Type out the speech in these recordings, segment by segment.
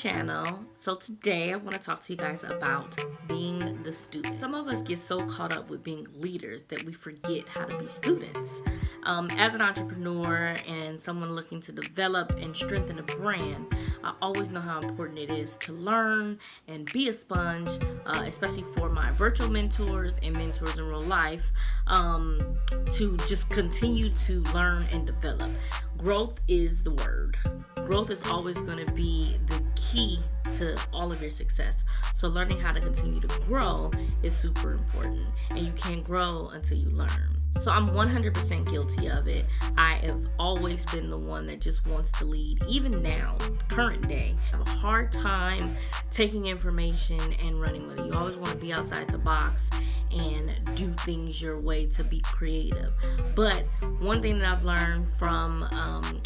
channel. So today I want to talk to you guys about being the student. Some of us get so caught up with being leaders that we forget how to be students. As an entrepreneur and someone looking to develop and strengthen a brand, I always know how important it is to learn and be a sponge, especially for my virtual mentors and mentors in real life, to just continue to learn and develop. Growth is the word. Growth is always going to be the key to all of your success. So learning how to continue to grow is super important, and you can't grow until you learn. So I'm 100% guilty of it. I have always been the one that just wants to lead. Even now, current day, I have a hard time taking information and running with it. You always want to be outside the box and do things your way to be creative. But one thing that I've learned from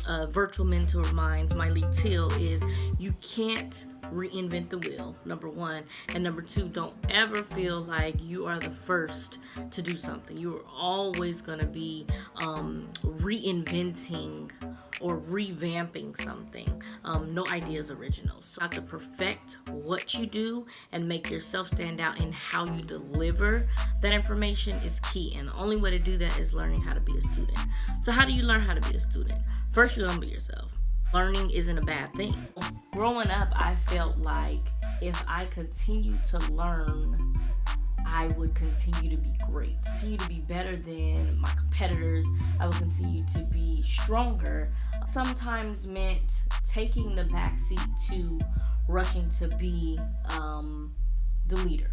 a virtual mentor of mine, Mylene Till, is you can't reinvent the wheel, number one. And number two, don't ever feel like you are the first to do something. You are always going to be reinventing or revamping something. No idea is original. So how to perfect what you do and make yourself stand out in how you deliver that information is key. And the only way to do that is learning how to be a student. So how do you learn how to be a student? First, you humble yourself. Learning isn't a bad thing. Growing up, I felt like if I continued to learn, I would continue to be great, continue to be better than my competitors. I would continue to be stronger. Sometimes meant taking the backseat to rushing to be the leader.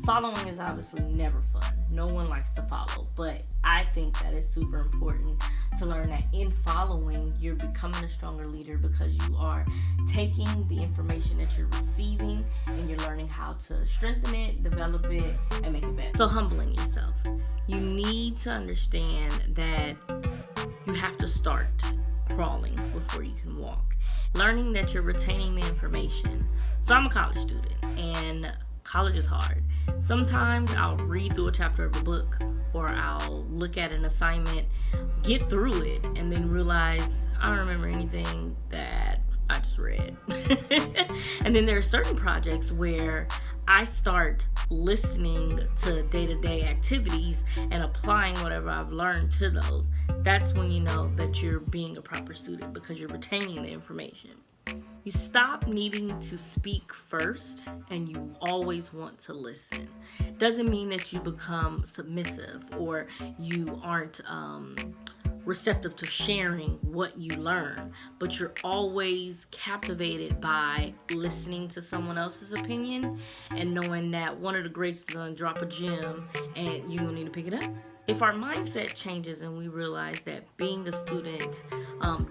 Following is obviously never fun. No one likes to follow, but I think that it's super important to learn that in following, you're becoming a stronger leader because you are taking the information that you're receiving and you're learning how to strengthen it, develop it, and make it better. So humbling yourself. You need to understand that you have to start crawling before you can walk. Learning that you're retaining the information. So I'm a college student, and college is hard. Sometimes I'll read through a chapter of a book, or I'll look at an assignment, get through it, and then realize I don't remember anything that I just read. And then there are certain projects where I start listening to day-to-day activities and applying whatever I've learned to those. That's when you know that you're being a proper student, because you're retaining the information. You stop needing to speak first and you always want to listen. Doesn't mean that you become submissive or you aren't receptive to sharing what you learn, but you're always captivated by listening to someone else's opinion and knowing that one of the greats is going to drop a gem and you need to pick it up. If our mindset changes and we realize that being a student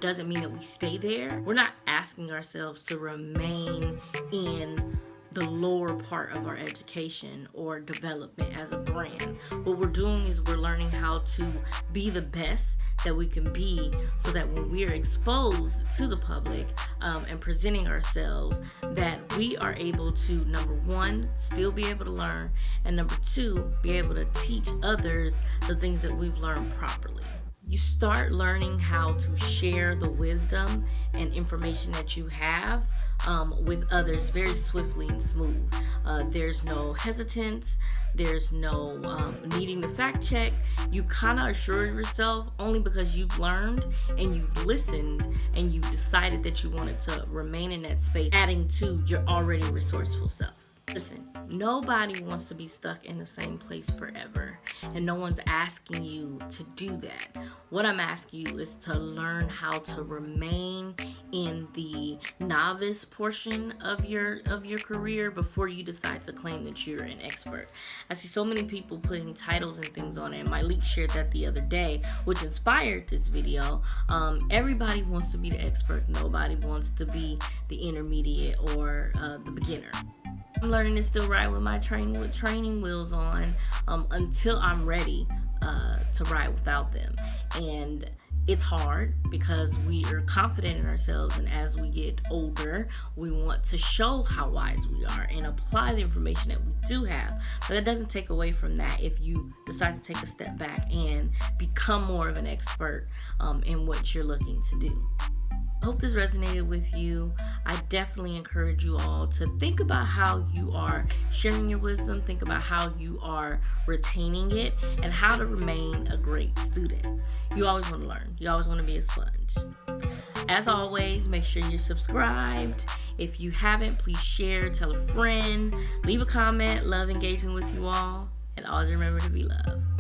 doesn't mean that we stay there, we're not asking ourselves to remain in the lower part of our education or development as a brand. What we're doing is we're learning how to be the best that we can be, so that when we are exposed to the public and presenting ourselves, that we are able to, number one, still be able to learn, and number two, be able to teach others the things that we've learned properly. You start learning how to share the wisdom and information that you have with others very swiftly and smooth. There's no hesitance. There's no needing to fact check. You kind of assure yourself only because you've learned and you've listened and you've decided that you wanted to remain in that space, adding to your already resourceful self. Listen, nobody wants to be stuck in the same place forever, and no one's asking you to do that. What I'm asking you is to learn how to remain in the novice portion of your career before you decide to claim that you're an expert. I see so many people putting titles and things on it, and Mylene shared that the other day, which inspired this video. Everybody wants to be the expert. Nobody wants to be the intermediate or the beginner. I'm learning to still ride with my training wheels on until I'm ready to ride without them. And it's hard because we are confident in ourselves, and as we get older, we want to show how wise we are and apply the information that we do have. But that doesn't take away from that if you decide to take a step back and become more of an expert in what you're looking to do. I hope this resonated with you. I definitely encourage you all to think about how you are sharing your wisdom, think about how you are retaining it, and how to remain a great student. You always want to learn. You always want to be a sponge. As always, make sure you're subscribed. If you haven't, please share, tell a friend, leave a comment. Love engaging with you all. And always remember to be loved.